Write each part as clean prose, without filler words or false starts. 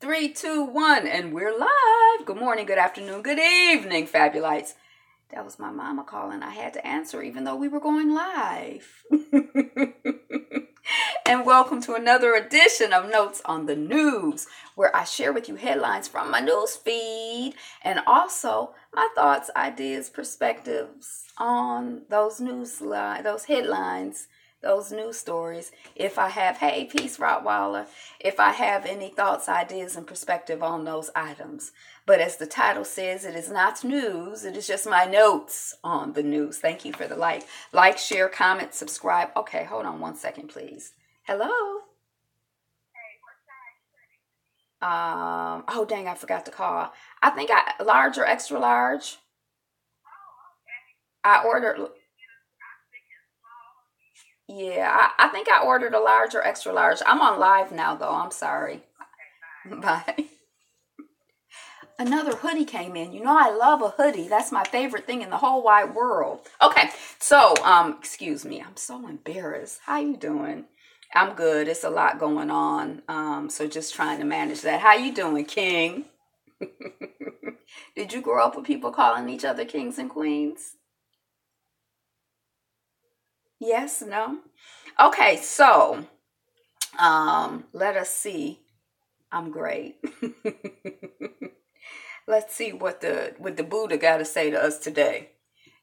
Three, two, one, and we're live. Good morning, good afternoon, good evening, Fabulites. That was my mama calling. I had to answer even though we were going live. And welcome to another edition of Notes on the News, where I share with you headlines from my news feed and also my thoughts, ideas, perspectives on those those headlines, those news stories. If I have, hey, peace, Rottweiler, if I have any thoughts, ideas, and perspective on those items. But as the title says, it is not news. It is just my notes on the news. Thank you for the like. Like, share, comment, subscribe. Okay, hold on one second, please. Hello? Oh, dang, I forgot to call. I think large or extra large? I ordered... Yeah, I think I ordered a large or extra large. I'm on live now, though. I'm sorry. Bye. Another hoodie came in. You know, I love a hoodie. That's my favorite thing in the whole wide world. Okay, so, excuse me. I'm so embarrassed. How you doing? I'm good. It's a lot going on. So just trying to manage that. How you doing, King? Did you grow up with people calling each other kings and queens? Yes, no? Okay, so let us see. I'm great. Let's see what the Buddha got to say to us today.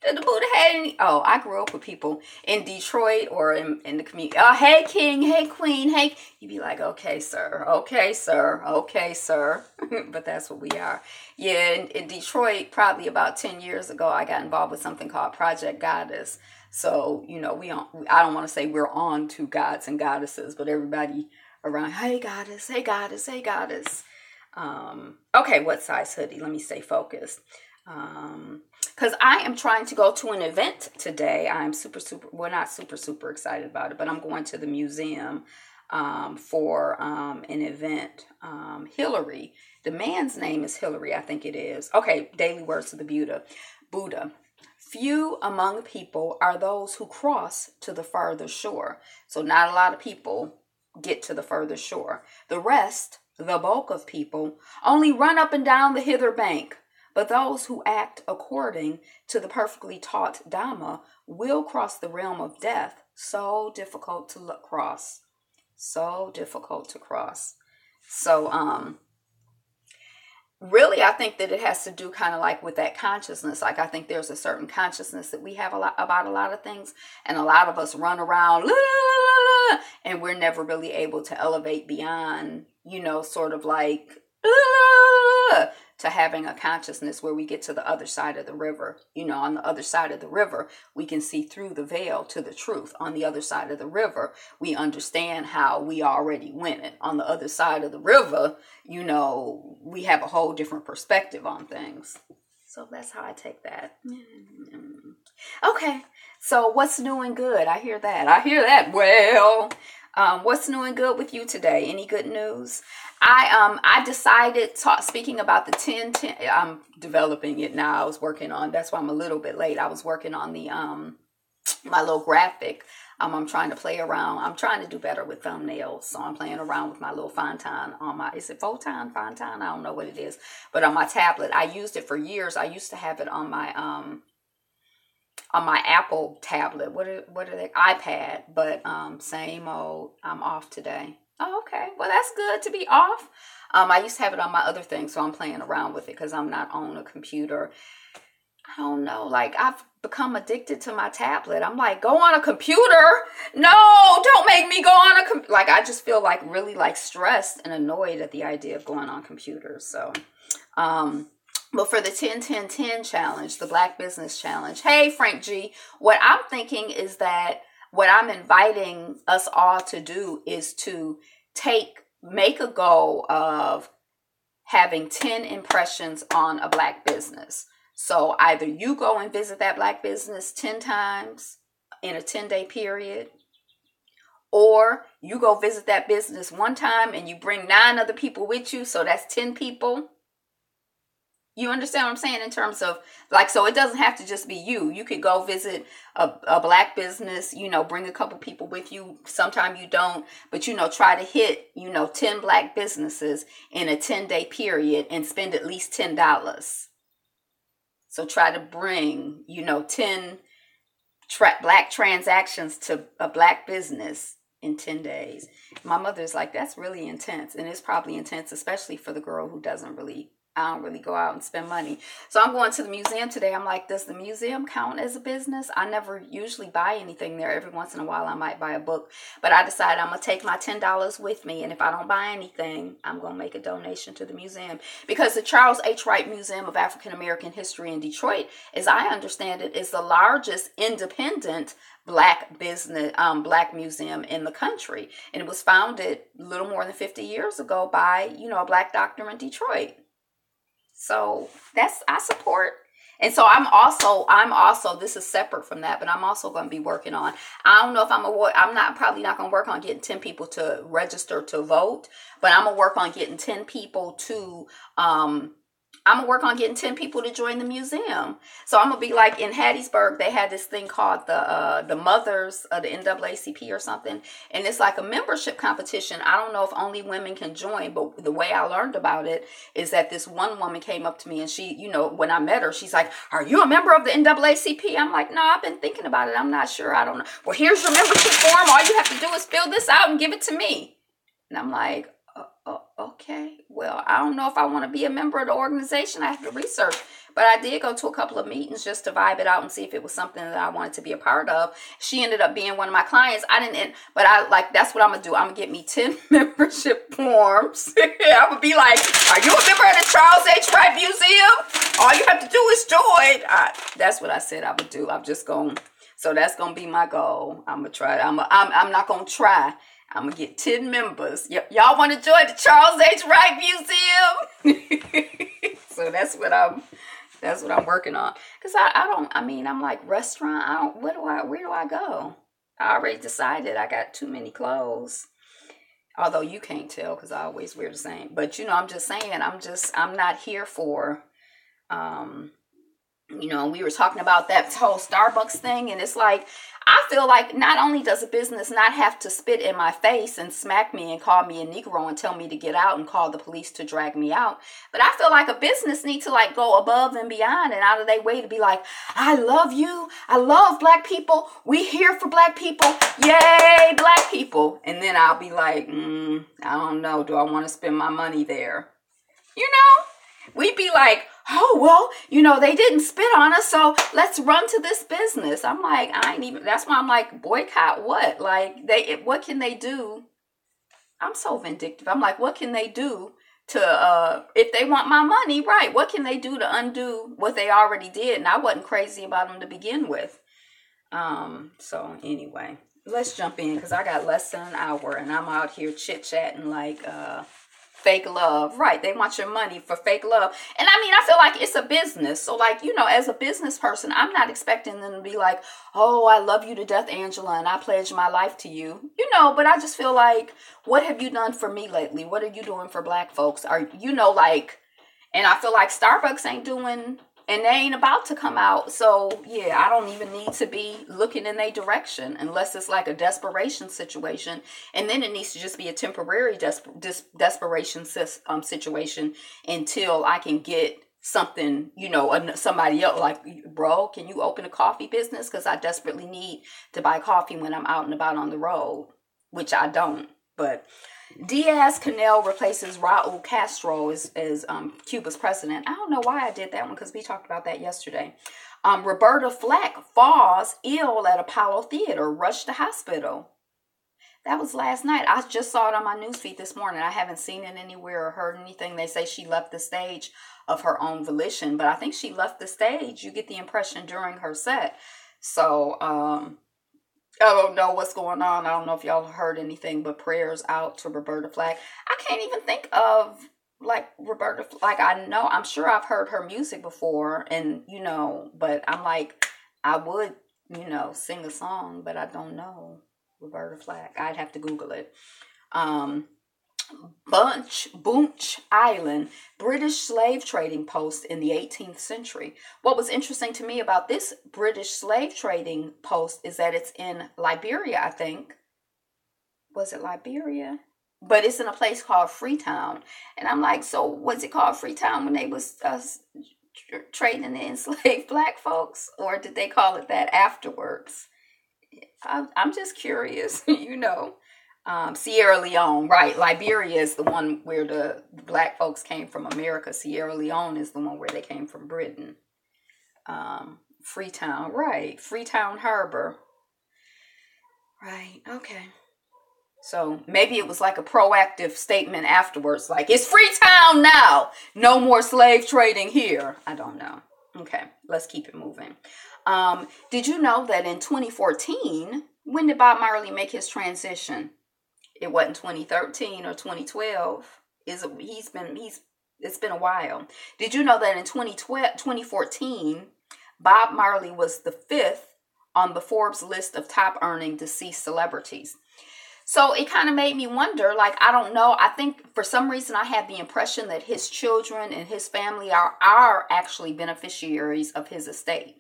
Did the Buddha have any? Oh, I grew up with people in Detroit or in the community. Oh, hey, king, hey, queen, hey. You'd be like, okay, sir, okay, sir, okay, sir. But that's what we are. Yeah, in Detroit, probably about 10 years ago, I got involved with something called Project Goddess. So, you know, I don't want to say we're on to gods and goddesses, but everybody around, hey, goddess, hey, goddess, hey, goddess. Okay, what size hoodie? Let me stay focused. Because I am trying to go to an event today. I'm well, not super excited about it, but I'm going to the museum for an event. Hillary. The man's name is Hillary, I think it is. Okay, daily words of the Buddha. Few among people are those who cross to the further shore. So not a lot of people get to the further shore. The rest, the bulk of people, only run up and down the hither bank. But those who act according to the perfectly taught Dhamma will cross the realm of death. So difficult to cross. So difficult to cross. So, really, I think that it has to do kind of like with that consciousness. Like, I think there's a certain consciousness that we have about a lot of things. And a lot of us run around, and we're never really able to elevate beyond, you know, sort of like, to having a consciousness where we get to the other side of the river. You know, on the other side of the river, we can see through the veil to the truth. On the other side of the river, we understand how we already went it. On the other side of the river, you know, we have a whole different perspective on things. So that's how I take that. Okay, so what's new and good? I hear that. Well, what's new and good with you today? Any good news? I decided, speaking about the 10-10, I'm developing it now. I was working on, that's why I'm a little bit late. I was working on the, my little graphic. I'm trying to play around. I'm trying to do better with thumbnails. So I'm playing around with my little Fontan on my, is it Fontan? I don't know what it is. But on my tablet, I used it for years. I used to have it on my Apple tablet. What are they? iPad. But same old, I'm off today. Oh, okay. Well, that's good to be off. I used to have it on my other thing, so I'm playing around with it because I'm not on a computer. I don't know. Like, I've become addicted to my tablet. I'm like, go on a computer? No, don't make me go on a computer. Like, I just feel like really like stressed and annoyed at the idea of going on computers. So, but for the 10-10-10 challenge, the Black Business Challenge, hey, Frank G, what I'm thinking is that what I'm inviting us all to do is to make a goal of having 10 impressions on a Black business. So either you go and visit that Black business 10 times in a 10-day period, or you go visit that business one time and you bring 9 other people with you. So that's 10 people. You understand what I'm saying in terms of like, so it doesn't have to just be you. You could go visit a black business, bring a couple people with you. Sometime you don't, but, try to hit, 10 black businesses in a 10-day period and spend at least $10. So try to bring, 10 black transactions to a black business in 10 days. My mother's like, that's really intense. And it's probably intense, especially for the girl who I don't really go out and spend money. So I'm going to the museum today. I'm like, does the museum count as a business? I never usually buy anything there. Every once in a while, I might buy a book. But I decided I'm going to take my $10 with me. And if I don't buy anything, I'm going to make a donation to the museum. Because the Charles H. Wright Museum of African American History in Detroit, as I understand it, is the largest independent black museum in the country. And it was founded a little more than 50 years ago by, a black doctor in Detroit. So I support. And so I'm also, this is separate from that, but I'm also going to be working on, I don't know if probably not going to work on getting 10 people to register to vote, but I'm going to work on getting 10 people to, join the museum. So I'm going to be like in Hattiesburg, they had this thing called the Mothers of the NAACP or something. And it's like a membership competition. I don't know if only women can join, but the way I learned about it is that this one woman came up to me and she, when I met her, she's like, are you a member of the NAACP? I'm like, no, I've been thinking about it. I'm not sure. I don't know. Well, here's your membership form. All you have to do is fill this out and give it to me. And I'm like, okay, well, I don't know if I want to be a member of the organization. I have to research. But I did go to a couple of meetings just to vibe it out and see if it was something that I wanted to be a part of. She ended up being one of my clients. That's what I'm going to do. I'm going to get me 10 membership forms. I'm going to be like, are you a member of the Charles H. Wright Museum? All you have to do is join. That's what I said I would do. So that's going to be my goal. I'm going to try. I'm not going to try. I'm going to get 10 members. Y'all want to join the Charles H. Wright Museum? So that's what I'm working on. Because I'm like restaurant. where do I go? I already decided I got too many clothes. Although you can't tell because I always wear the same. But, I'm just saying, I'm not here for, we were talking about that whole Starbucks thing. And it's like, I feel like not only does a business not have to spit in my face and smack me and call me a Negro and tell me to get out and call the police to drag me out, but I feel like a business needs to like go above and beyond and out of their way to be like, I love you. I love black people. We here for black people. Yay, black people. And then I'll be like, I don't know. Do I want to spend my money there? We'd be like, oh, well, they didn't spit on us, so let's run to this business. I'm like, that's why I'm like, boycott what? Like, what can they do? I'm so vindictive. I'm like, what can they do to, if they want my money, right, what can they do to undo what they already did? And I wasn't crazy about them to begin with. So anyway, let's jump in because I got less than an hour and I'm out here chit-chatting like, fake love, right? They want your money for fake love. And I feel like it's a business. So like, as a business person, I'm not expecting them to be like, oh, I love you to death, Angela, and I pledge my life to you, but I just feel like, what have you done for me lately? What are you doing for black folks? And I feel like Starbucks ain't doing, and they ain't about to come out. So yeah, I don't even need to be looking in their direction unless it's like a desperation situation. And then it needs to just be a temporary desperation situation until I can get something, somebody else like, bro, can you open a coffee business? Because I desperately need to buy coffee when I'm out and about on the road, which I don't. But Diaz-Canel replaces Raul Castro as Cuba's president. I don't know why I did that one because we talked about that yesterday. Roberta Flack falls ill at Apollo Theater, rushed to hospital. That was last night. I just saw it on my newsfeed this morning. I haven't seen it anywhere or heard anything. They say she left the stage of her own volition, but I think she left the stage. You get the impression during her set. So, I don't know what's going on. I don't know if y'all heard anything, but prayers out to Roberta Flack. I can't even think of like Roberta, like I'm sure I've heard her music before and, but I'm like, I would, sing a song, but I don't know Roberta Flack. I'd have to Google it. Bunch Island, British slave trading post in the 18th century. What was interesting to me about this British slave trading post is that it's in Liberia, I think. Was it Liberia? But it's in a place called Freetown. And I'm like, so was it called Freetown when they was trading the enslaved black folks? Or did they call it that afterwards? I'm just curious, you know. Sierra Leone, right. Liberia is the one where the black folks came from America. Sierra Leone is the one where they came from Britain. Freetown, right. Freetown Harbor. Right, okay. So maybe it was like a proactive statement afterwards, like, it's Freetown now. No more slave trading here. I don't know. Okay, let's keep it moving. Did you know that in 2014, when did Bob Marley make his transition? It wasn't 2013 or 2012. It's been a while. Did you know that in 2014, Bob Marley was the 5th on the Forbes list of top earning deceased celebrities? So it kind of made me wonder, like, I don't know. I think for some reason I have the impression that his children and his family are actually beneficiaries of his estate.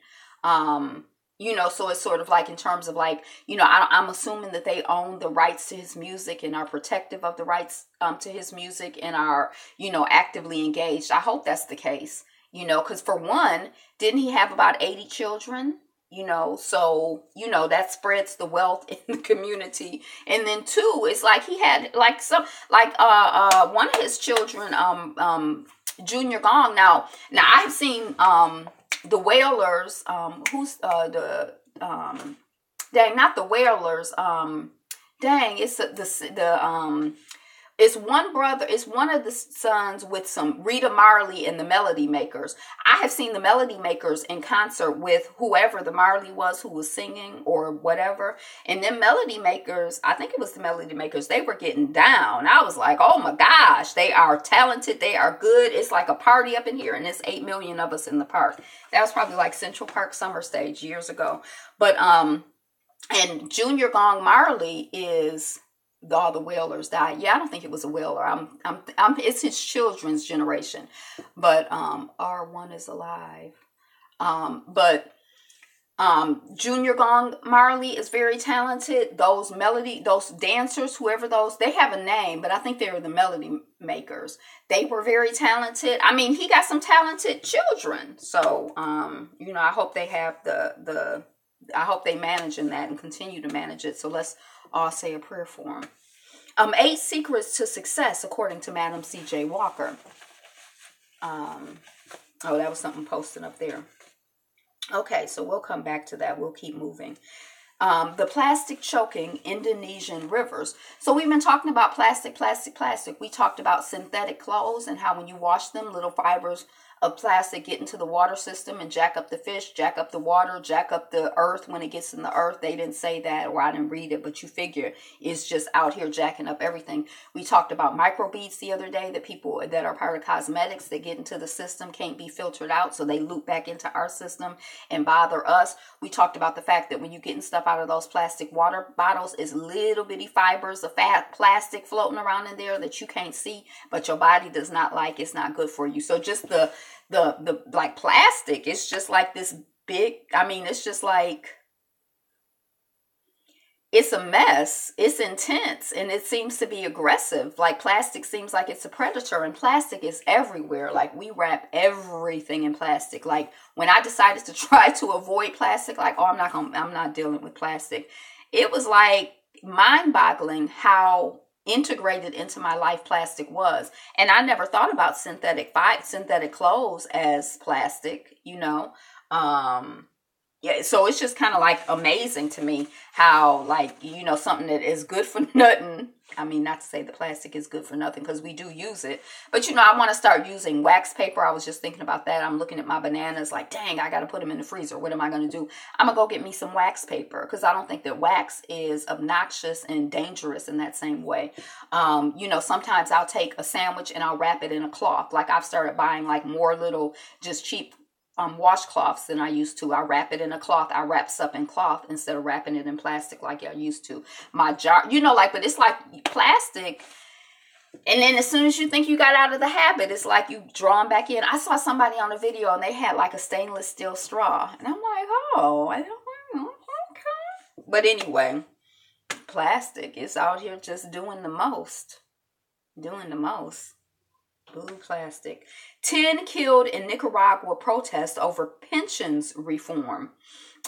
You know, so it's sort of like in terms of like, you know, I'm assuming that they own the rights to his music and are protective of the rights to his music and are, you know, actively engaged. I hope that's the case, you know, because for one, didn't he have about 80 children? You know, so, you know, that spreads the wealth in the community. And then two, it's like he had like one of his children, Junior Gong. Now I've seen, the Wailers, not the Wailers, it's one brother, it's one of the sons with some Rita Marley and the Melody Makers. I have seen the Melody Makers in concert with whoever the Marley was who was singing or whatever. And then Melody Makers, I think it was the Melody Makers, they were getting down. I was like, oh my gosh, they are talented. They are good. It's like a party up in here and it's 8 million of us in the park. That was probably like Central Park Summer Stage years ago. But, and Junior Gong Marley is... all the Wailers died. Yeah, I don't think it was a Wailer. It's his children's generation. But R1 is alive. Junior Gong Marley is very talented. Those dancers, whoever those, they have a name, but I think they were the Melody Makers. They were very talented. I mean, he got some talented children. So, you know, I hope they have I hope they manage in that and continue to manage it. So let's all say a prayer for him. 8 secrets to success, according to Madam C.J. Walker. That was something posted up there. Okay, so we'll come back to that. We'll keep moving. The plastic choking Indonesian rivers. So we've been talking about plastic. We talked about synthetic clothes and how when you wash them, little fibers of plastic get into the water system and jack up the fish, jack up the water, jack up the earth when it gets in the earth. They didn't say that, or I didn't read it, but you figure it's just out here jacking up everything. We talked about microbeads the other day, that people that are part of cosmetics that get into the system can't be filtered out, so they loop back into our system and bother us. We talked about the fact that when you're getting stuff out of those plastic water bottles, it's little bitty fibers of fat plastic floating around in there that you can't see, but your body does not like. It's not good for you. So just the like plastic, it's just like this big, I mean, it's just like, it's a mess. It's intense and it seems to be aggressive. Like plastic seems like it's a predator, and plastic is everywhere. Like we wrap everything in plastic. Like when I decided to try to avoid plastic, like, oh, I'm not dealing with plastic. It was like mind-boggling how integrated into my life plastic was. And I never thought about synthetic clothes as plastic, you know. Yeah, so it's just kind of like amazing to me how, like, you know, something that is good for nothing. I mean, not to say the plastic is good for nothing, because we do use it. But, you know, I want to start using wax paper. I was just thinking about that. I'm looking at my bananas like, dang, I got to put them in the freezer. What am I going to do? I'm going to go get me some wax paper, because I don't think that wax is obnoxious and dangerous in that same way. You know, sometimes I'll take a sandwich and I'll wrap it in a cloth. Like I've started buying like more little just cheap washcloths than I used to. I wrap it in a cloth. I wrap stuff in cloth instead of wrapping it in plastic like I used to. My jar, you know, like, but it's like plastic. And then as soon as you think you got out of the habit, it's like you drawn back in. I saw somebody on a video and they had like a stainless steel straw. And I'm like, oh, I don't know. Okay. But anyway, plastic is out here just doing the most. Doing the most. Blue plastic. 10 killed in Nicaragua protest over pensions reform.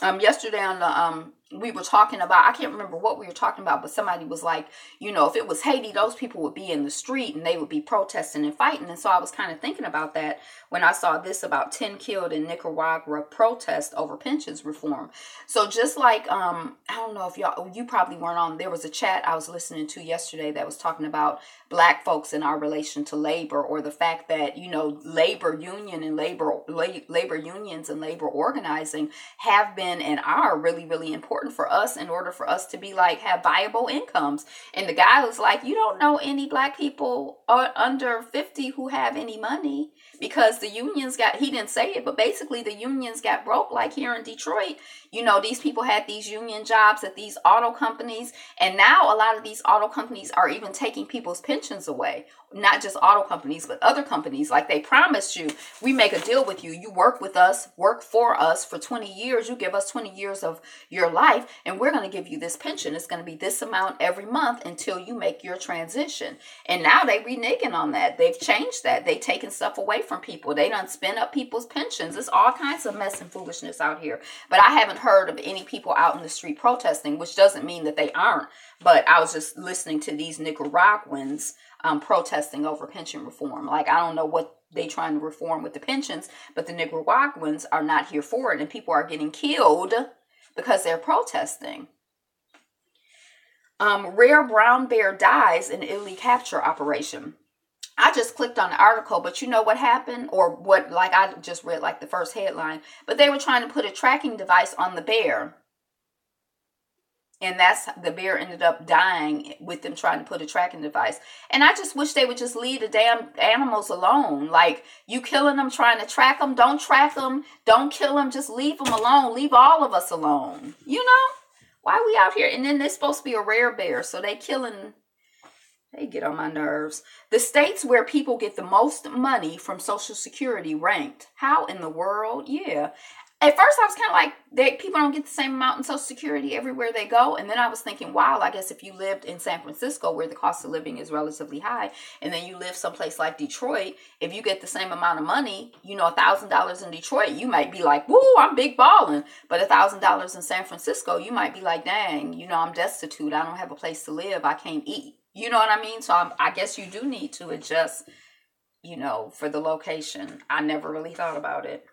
Yesterday on the we were talking about, I can't remember what we were talking about, but somebody was like, you know, if it was Haiti, those people would be in the street and they would be protesting and fighting. And so I was kind of thinking about that when I saw this about 10 killed in Nicaragua protest over pensions reform. So just like, I don't know if you probably weren't on, there was a chat I was listening to yesterday that was talking about Black folks in our relation to labor, or the fact that, you know, labor union and labor unions and labor organizing have been and are really, really important for us in order for us to be like, have viable incomes. And the guy was like, you don't know any Black people under 50 who have any money, because the unions got, he didn't say it, but basically the unions got broke. Like here in Detroit, you know, these people had these union jobs at these auto companies. And now a lot of these auto companies are even taking people's pensions away. Not just auto companies, but other companies. Like they promised you, we make a deal with you. You work with us, work for us for 20 years. You give us 20 years of your life and we're going to give you this pension. It's going to be this amount every month until you make your transition. And now they reneging on that. They've changed that. They've taken stuff away from people. They done spend up people's pensions. It's all kinds of mess and foolishness out here. But I haven't heard of any people out in the street protesting, which doesn't mean that they aren't. But I was just listening to these Nicaraguans protesting over pension reform. Like, I don't know what they trying to reform with the pensions, but the Nicaraguans are not here for it. And people are getting killed because they're protesting. Rare brown bear dies in Italy capture operation. I just clicked on the article, but you know what happened? Or what, like I just read like the first headline, but they were trying to put a tracking device on the bear. And that's, the bear ended up dying with them trying to put a tracking device. And I just wish they would just leave the damn animals alone. Like, you killing them, trying to track them. Don't track them. Don't kill them. Just leave them alone. Leave all of us alone. You know? Why are we out here? And then they're supposed to be a rare bear. So they killing, they get on my nerves. The states where people get the most money from Social Security ranked. How in the world? Yeah. At first, I was kind of like, people don't get the same amount in Social Security everywhere they go. And then I was thinking, wow, I guess if you lived in San Francisco, where the cost of living is relatively high, and then you live someplace like Detroit, if you get the same amount of money, you know, $1,000 in Detroit, you might be like, woo, I'm big balling. But $1,000 in San Francisco, you might be like, dang, you know, I'm destitute. I don't have a place to live. I can't eat. You know what I mean? So I guess you do need to adjust, you know, for the location. I never really thought about it.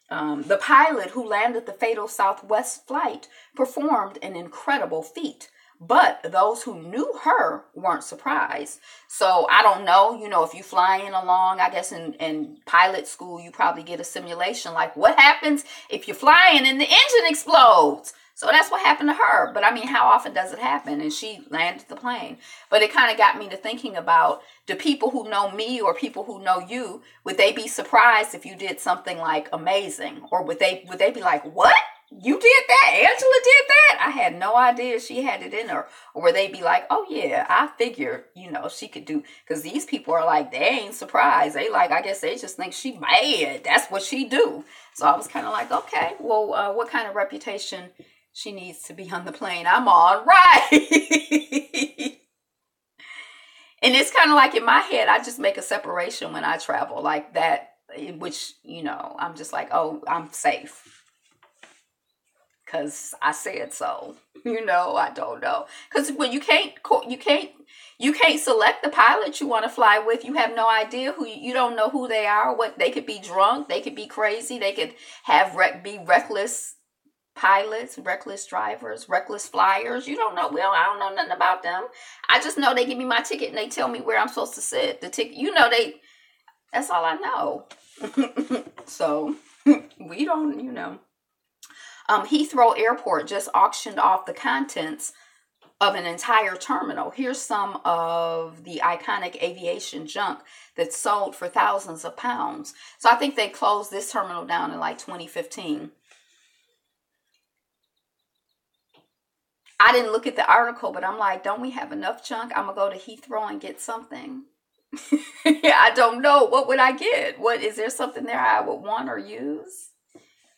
The pilot who landed the fatal Southwest flight performed an incredible feat, but those who knew her weren't surprised. So I don't know, you know, if you flying along, I guess in pilot school, you probably get a simulation like what happens if you're flying and the engine explodes. So that's what happened to her. But I mean, how often does it happen? And she landed the plane. But it kind of got me to thinking about, the people who know me or people who know you, would they be surprised if you did something like amazing? Or would they be like, what? You did that? Angela did that? I had no idea she had it in her. Or would they be like, oh yeah, I figured, you know, she could do, because these people are like, they ain't surprised. They like, I guess they just think she mad. That's what she do. So I was kind of like, okay, well, what kind of reputation she needs to be on the plane I'm on, right? And it's kind of like in my head, I just make a separation when I travel like that, which, you know, I'm just like, oh, I'm safe. Because I said so. You know, I don't know. Because when you can't select the pilot you want to fly with. You have no idea who, you don't know who they are. What, they could be drunk. They could be crazy. They could be reckless pilots, reckless drivers, reckless flyers. You don't know. Well, I don't know nothing about them. I just know they give me my ticket and they tell me where I'm supposed to sit. The ticket, you know, that's all I know. So we don't, you know. Heathrow Airport just auctioned off the contents of an entire terminal. Here's some of the iconic aviation junk that's sold for thousands of pounds. So I think they closed this terminal down in like 2015. I didn't look at the article, but I'm like, don't we have enough junk? I'm going to go to Heathrow and get something. Yeah, I don't know. What would I get? What is there something there I would want or use?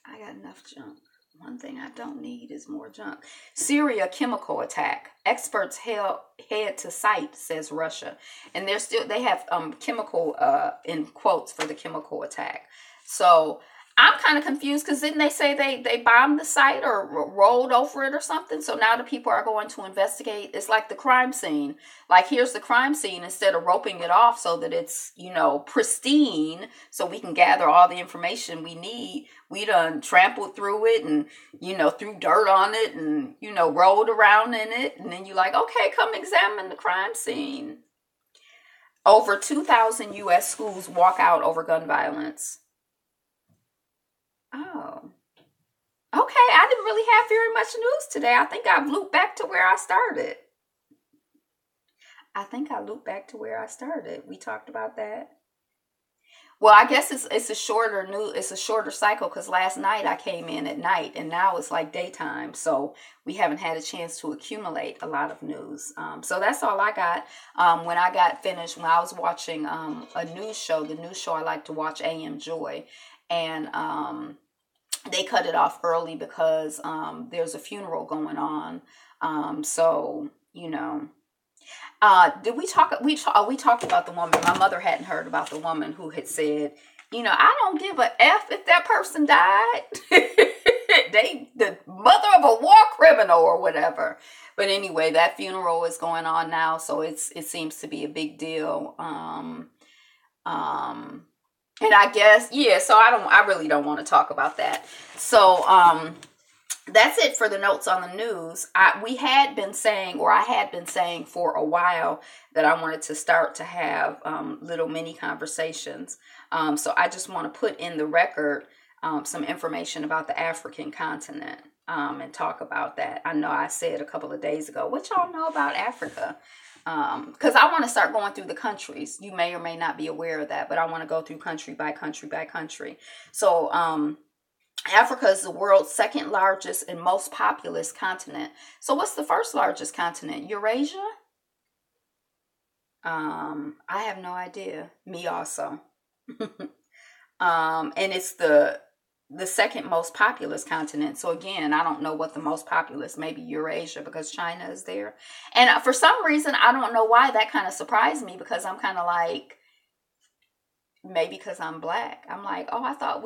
I got enough junk. One thing I don't need is more junk. Syria chemical attack. Experts head to site, says Russia. And they have chemical in quotes for the chemical attack. So I'm kind of confused because didn't they say they bombed the site or rolled over it or something? So now the people are going to investigate. It's like the crime scene. Like, here's the crime scene, instead of roping it off so that it's, pristine, so we can gather all the information we need. We done trampled through it and, threw dirt on it and, rolled around in it. And then you're like, okay, come examine the crime scene. Over 2,000 U.S. schools walk out over gun violence. Oh, okay. I didn't really have very much news today. I think I've looped back to where I started. We talked about that. Well, I guess it's a shorter cycle because last night I came in at night and now it's like daytime. So we haven't had a chance to accumulate a lot of news. So that's all I got. When I got finished, when I was watching a news show, the news show I like to watch, AM Joy. And they cut it off early because there's a funeral going on. Did we talk? We talked about the woman. My mother hadn't heard about the woman who had said, I don't give a F if that person died. The mother of a war criminal or whatever. But anyway, that funeral is going on now, so it seems to be a big deal. And I guess, so I really don't want to talk about that. So, that's it for the notes on the news. I had been saying for a while that I wanted to start to have, little mini conversations. So I just want to put in the record, some information about the African continent, and talk about that. I know I said a couple of days ago, what y'all know about Africa? Because I want to start going through the countries. You may or may not be aware of that, but I want to go through country by country by country. So, Africa is the world's second largest and most populous continent. So what's the first largest continent? Eurasia? I have no idea. Me also. And it's the second most populous continent. So again, I don't know what the most populous, maybe Eurasia because China is there. And for some reason, I don't know why that kind of surprised me because I'm kind of like, maybe because I'm black. I'm like, oh, I thought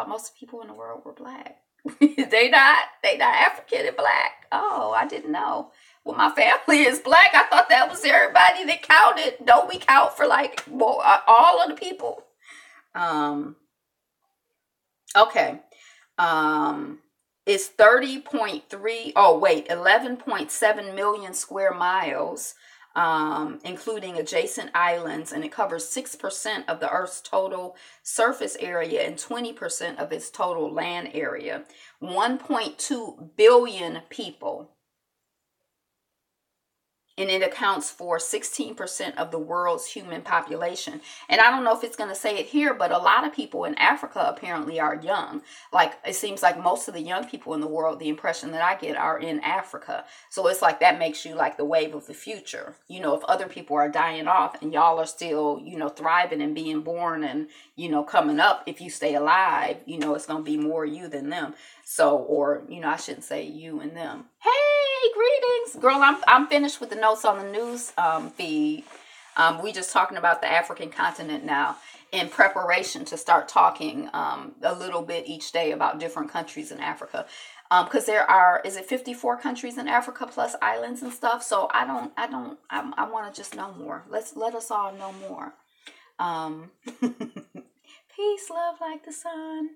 most people in the world were black. They not African and black. Oh, I didn't know. Well, my family is black. I thought that was everybody that counted. Don't we count for like all of the people? Okay. It's 11.7 million square miles, including adjacent islands, and it covers 6% of the Earth's total surface area and 20% of its total land area. 1.2 billion people. And it accounts for 16% of the world's human population. And I don't know if it's going to say it here, but a lot of people in Africa apparently are young. Like, it seems like most of the young people in the world, the impression that I get, are in Africa. So it's like that makes you like the wave of the future. If other people are dying off and y'all are still, thriving and being born and, coming up, if you stay alive, it's going to be more you than them. So, or, I shouldn't say you and them. Hey, greetings. Girl, I'm finished with the notes on the news feed. We just talking about the African continent now in preparation to start talking a little bit each day about different countries in Africa. Because is it 54 countries in Africa plus islands and stuff? So I want to just know more. Let us all know more. Peace, love like the sun.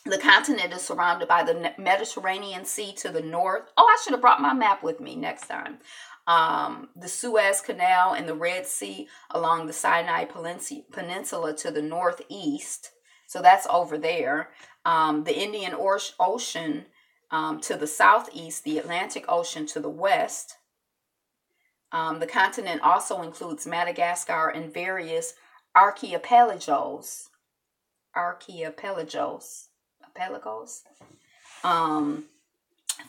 The continent is surrounded by the Mediterranean Sea to the north. Oh, I should have brought my map with me next time. The Suez Canal and the Red Sea along the Sinai Peninsula to the northeast. So that's over there. The Indian Ocean to the southeast, the Atlantic Ocean to the west. The continent also includes Madagascar and various archipelagos.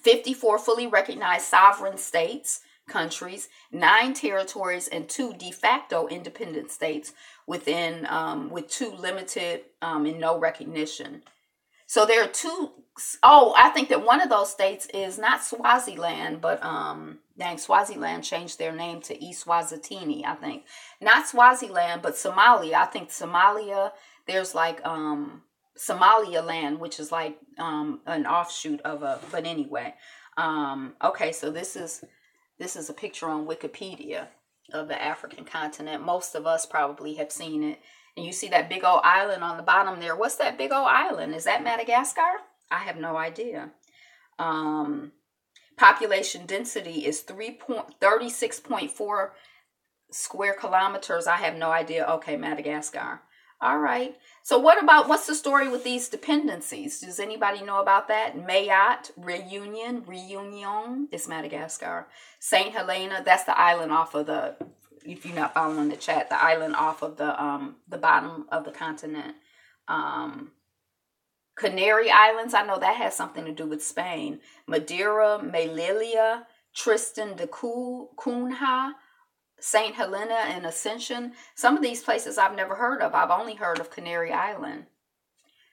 54 fully recognized sovereign states, countries, 9 territories, and 2 de facto independent states within with 2 limited and no recognition. So there are 2. Oh, I think that one of those states is not Swaziland, but Swaziland changed their name to Eswatini, I think. Not Swaziland, but Somalia. I think Somalia, there's like Somaliland, which is like an offshoot of but anyway. Okay, so this is a picture on Wikipedia of the African continent. Most of us probably have seen it. And you see that big old island on the bottom there. What's that big old island? Is that Madagascar? I have no idea. Population density is 36.4 square kilometers. I have no idea. Okay, Madagascar. All right. So what's the story with these dependencies? Does anybody know about that? Mayotte, Réunion is Madagascar. St. Helena, that's the island off of if you're not following the chat, the island off of the bottom of the continent. Canary Islands, I know that has something to do with Spain. Madeira, Melilla, Tristan da Cunha, St. Helena, and Ascension. Some of these places I've never heard of. I've only heard of Canary Island.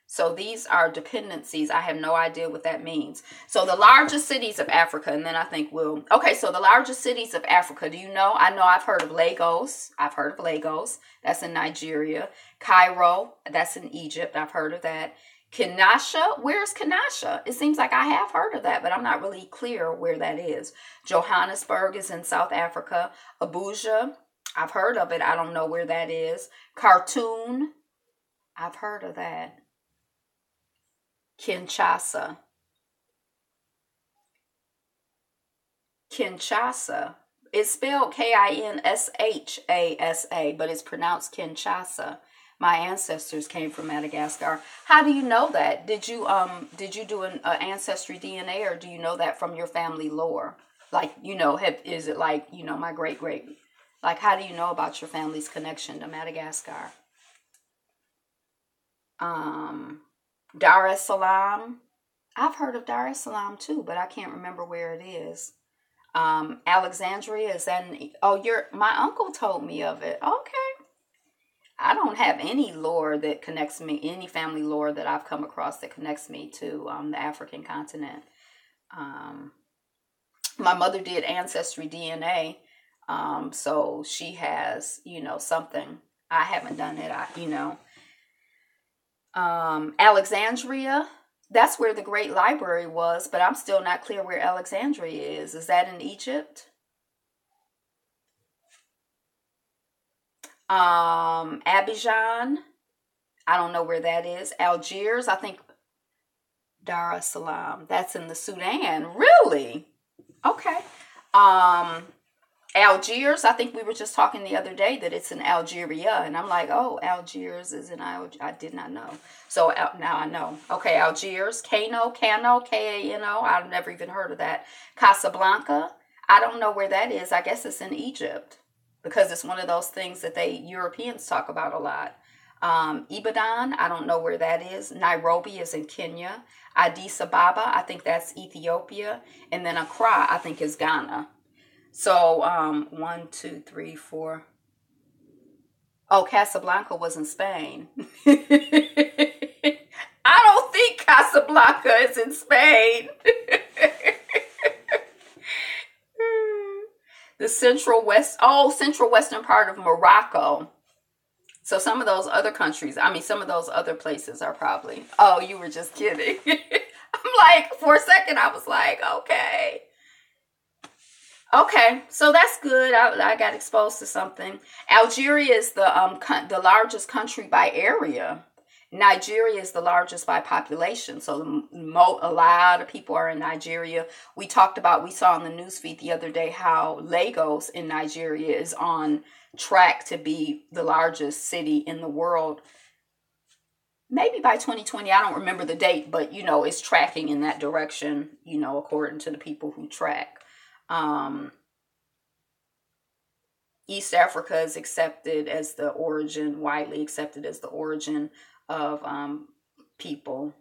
So these are dependencies. I have no idea what that means. So the largest cities of Africa, and then I think so the largest cities of Africa, do you know? I know I've heard of Lagos. That's in Nigeria. Cairo, that's in Egypt. I've heard of that. Kinshasa, where's Kinshasa? It seems like I have heard of that, but I'm not really clear where that is. Johannesburg is in South Africa. Abuja, I've heard of it. I don't know where that is. Khartoum, I've heard of that. Kinshasa, it's spelled Kinshasa, but it's pronounced Kinshasa. My ancestors came from Madagascar. How do you know that? Did you do an ancestry DNA, or do you know that from your family lore? Like, is it like, my great, like, how do you know about your family's connection to Madagascar? Dar es Salaam. I've heard of Dar es Salaam too, but I can't remember where it is. Alexandria is my uncle told me of it. Okay. I don't have any lore that connects me, any family lore that I've come across that connects me to the African continent. My mother did ancestry DNA, so she has, something. I haven't done it, Alexandria, that's where the Great Library was, but I'm still not clear where Alexandria is. Is that in Egypt? Abidjan, I don't know where that is. Algiers, I think. Dar es Salaam, that's in the Sudan. Really? Okay. Algiers, I think we were just talking the other day that it's in Algeria, and I'm like, oh, Algiers is in Algeria. I did not know. So now I know. Okay, Algiers, Kano, K-A-N-O. I've never even heard of that. Casablanca, I don't know where that is. I guess it's in Egypt, because it's one of those things that Europeans talk about a lot. Ibadan, I don't know where that is. Nairobi is in Kenya. Addis Ababa, I think that's Ethiopia. And then Accra, I think is Ghana. So, 1, 2, 3, 4. Oh, Casablanca was in Spain. I don't think Casablanca is in Spain. The central western part of Morocco. So some of those other countries, some of those other places are probably, oh, you were just kidding. I'm like, for a second, I was like, okay. Okay, so that's good. I got exposed to something. Algeria is the largest country by area. Nigeria is the largest by population. So a lot of people are in Nigeria. We saw on the newsfeed the other day how Lagos in Nigeria is on track to be the largest city in the world. Maybe by 2020, I don't remember the date, but it's tracking in that direction, according to the people who track. East Africa is widely accepted as the origin of people.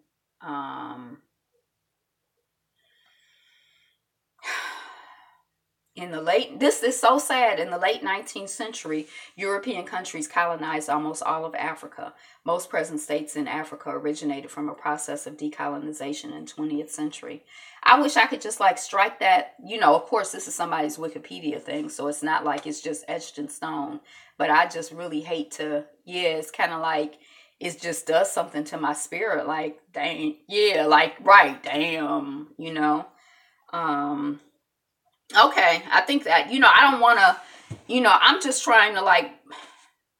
this is so sad. In the late 19th century, European countries colonized almost all of Africa. Most present states in Africa originated from a process of decolonization in 20th century. I wish I could just like strike that, of course this is somebody's Wikipedia thing, so it's not like it's just etched in stone, but I just really hate to, it's kind of like, it just does something to my spirit, like, dang, right, damn, okay, I think that, I don't want to, I'm just trying to like,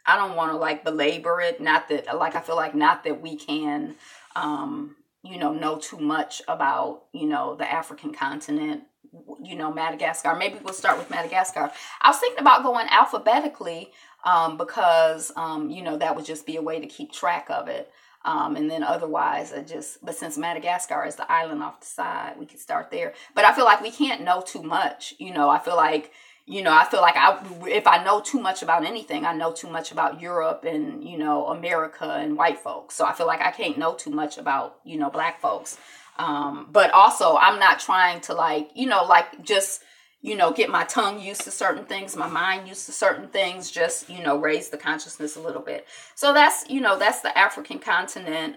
I don't want to like belabor it. Not that, like, I feel like not that we can, know too much about, the African continent, Madagascar. Maybe we'll start with Madagascar. I was thinking about going alphabetically, because, that would just be a way to keep track of it. And then otherwise, but since Madagascar is the island off the side, we could start there. But I feel like we can't know too much. I feel like, if I know too much about anything, I know too much about Europe and, America and white folks. So I feel like I can't know too much about, black folks. But also I'm not trying to just, get my tongue used to certain things, my mind used to certain things, just, raise the consciousness a little bit. So that's the African continent.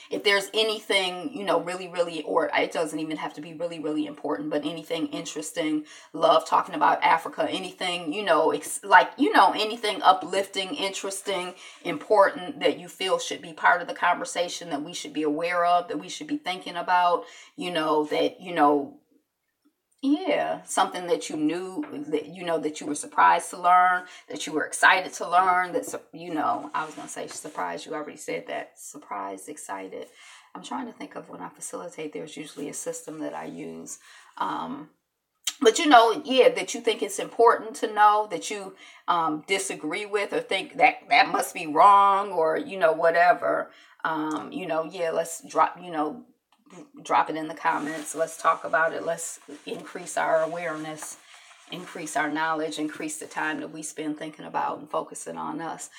If there's anything, really, really, or it doesn't even have to be really, really important, but anything interesting, love talking about Africa, anything, anything uplifting, interesting, important that you feel should be part of the conversation, that we should be aware of, that we should be thinking about, something that you knew, that, that you were surprised to learn, that you were excited to learn, that, I was going to say surprised. You already said that. Surprised, excited. I'm trying to think of when I facilitate, there's usually a system that I use. But, that you think it's important to know, that you disagree with or think that must be wrong or, whatever. Let's drop it in the comments. Let's talk about it. Let's increase our awareness, increase our knowledge, increase the time that we spend thinking about and focusing on us.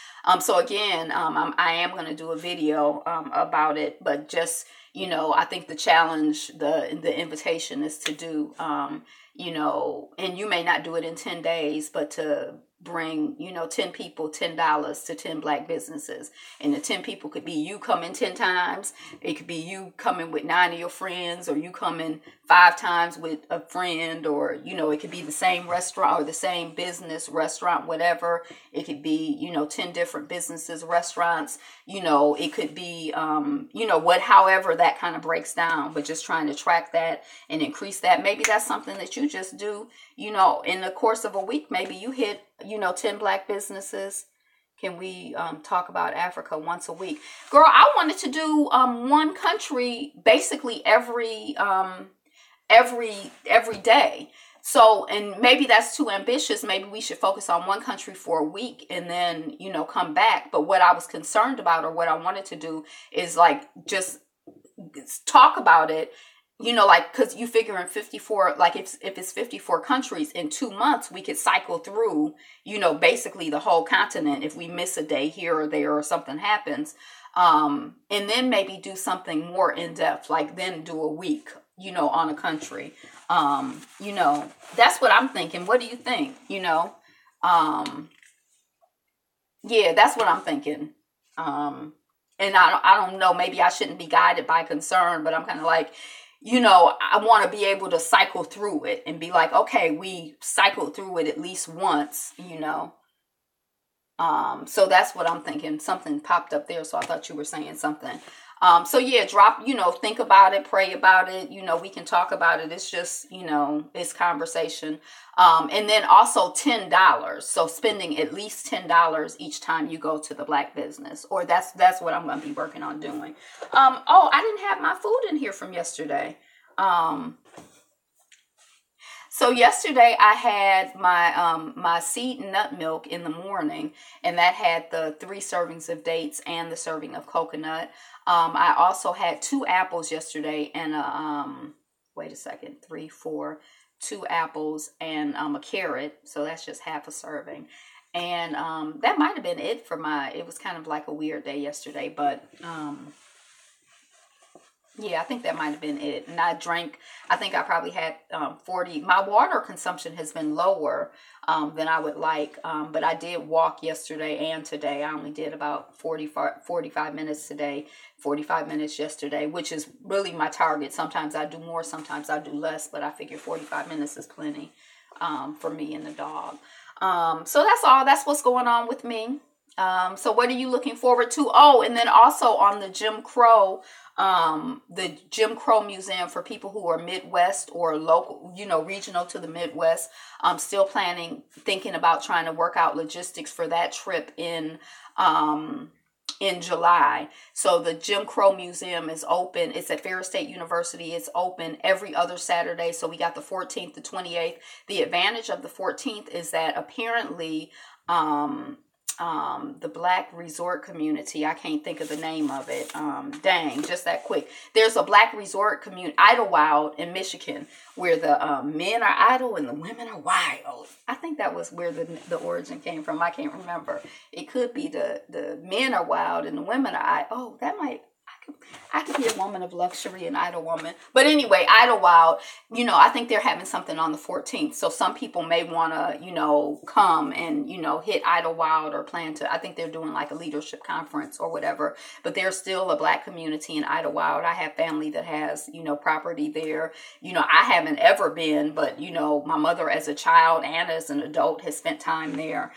So again, I am going to do a video about it, but just, I think the challenge, the invitation is to do, and you may not do it in 10 days, but to bring, 10 people, $10 to 10 black businesses. And the 10 people could be you coming 10 times. It could be you coming with 9 of your friends, or you coming 5 times with a friend, or, it could be the same restaurant or the same business, restaurant, whatever. It could be, 10 different businesses, restaurants, it could be, however that kind of breaks down, but just trying to track that and increase that. Maybe that's something that you just do, in the course of a week. Maybe you hit, 10 black businesses. Can we talk about Africa once a week? Girl, I wanted to do one country basically every day. So, and maybe that's too ambitious. Maybe we should focus on one country for a week and then, come back. But what I was concerned about, or what I wanted to do, is like just talk about it. Because you figure in 54, like if it's 54 countries, in 2 months, we could cycle through, basically the whole continent if we miss a day here or there or something happens. And then maybe do something more in depth, like then do a week, on a country. That's what I'm thinking. What do you think? That's what I'm thinking. And I don't know, maybe I shouldn't be guided by concern, but I'm kind of like, I want to be able to cycle through it and be like, okay, we cycled through it at least once, so that's what I'm thinking. Something popped up there, so I thought you were saying something. Drop, think about it, pray about it. We can talk about it. It's just, it's conversation. And then also $10. So spending at least $10 each time you go to the black business, or that's what I'm going to be working on doing. I didn't have my food in here from yesterday. So yesterday I had my seed and nut milk in the morning, and that had the 3 servings of dates and the serving of coconut. I also had 2 apples yesterday and 2 apples and a carrot. So that's just half a serving. And that might have been it was kind of like a weird day yesterday, but Yeah, I think that might have been it. And I think I probably had 40. My water consumption has been lower than I would like. But I did walk yesterday and today. I only did about 45 minutes today, 45 minutes yesterday, which is really my target. Sometimes I do more, sometimes I do less, but I figure 45 minutes is plenty for me and the dog. So that's all. That's what's going on with me. So what are you looking forward to? Oh, and then also on the Jim Crow Museum for people who are Midwest or local, regional to the Midwest. I'm still thinking about trying to work out logistics for that trip in July. So the Jim Crow Museum is open. It's at Ferris State University. It's open every other Saturday. So we got the 14th, the 28th. The advantage of the 14th is that apparently, the Black resort community, I can't think of the name of it. Dang, just that quick. There's a Black resort community, Idlewild in Michigan, where the men are idle and the women are wild. I think that was where the origin came from. I can't remember. It could be the men are wild and the women are idle. Oh, that might. I could be a woman of luxury, an idle woman. But anyway, Idlewild, I think they're having something on the 14th. So some people may want to, come and, hit Idlewild or plan to. I think they're doing like a leadership conference or whatever. But there's still a Black community in Idlewild. I have family that has, property there. I haven't ever been, but, my mother as a child and as an adult has spent time there.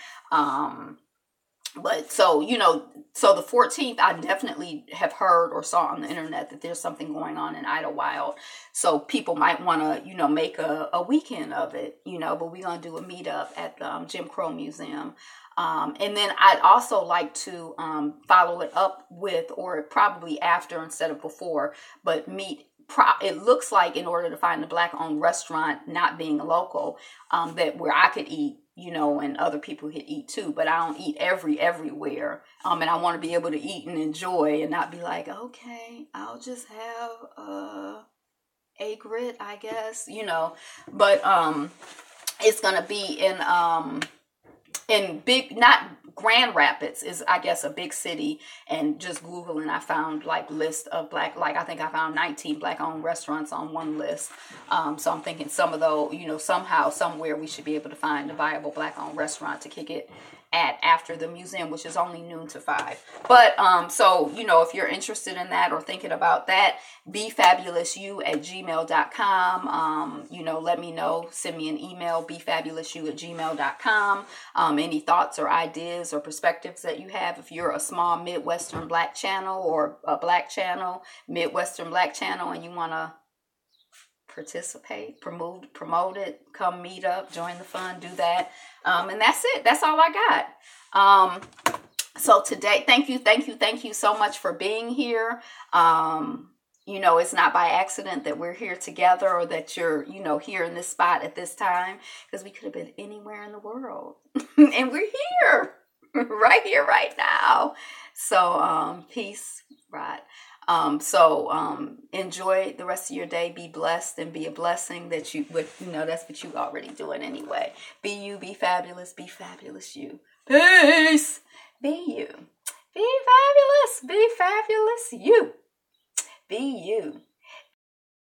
But so the 14th, I definitely have heard or saw on the internet that there's something going on in Idlewild. So people might want to, make a weekend of it, but we're going to do a meetup at the Jim Crow Museum. And then I'd also like to follow it up with, or probably after instead of before, but it looks like in order to find a Black-owned restaurant, not being a local, that where I could eat, and other people could eat too, but I don't eat everywhere. And I want to be able to eat and enjoy and not be like, okay, I'll just have a grit, I guess, but it's going to be in big, not Grand Rapids is, I guess, a big city, and just Googling, I found like list of Black, like I think I found 19 Black-owned restaurants on one list. So I'm thinking some of those, somehow, somewhere we should be able to find a viable Black-owned restaurant to kick it at after the museum, which is only noon to 5. But so if you're interested in that or thinking about that, befabulousyou@gmail.com. Let me know. Send me an email, befabulousyou@gmail.com. Any thoughts or ideas or perspectives that you have. If you're a small Midwestern Black channel or a Black channel, Midwestern Black channel, and you want to participate, promote it, come meet up, join the fun, do that. And that's it. That's all I got. So today, thank you so much for being here. It's not by accident that we're here together or that you're, here in this spot at this time, because we could have been anywhere in the world and we're here, right here, right now. So, peace, right. Enjoy the rest of your day. Be blessed and be a blessing that's what you already doing anyway. Be you, be fabulous you. Peace. Be you. Be fabulous you. Be you.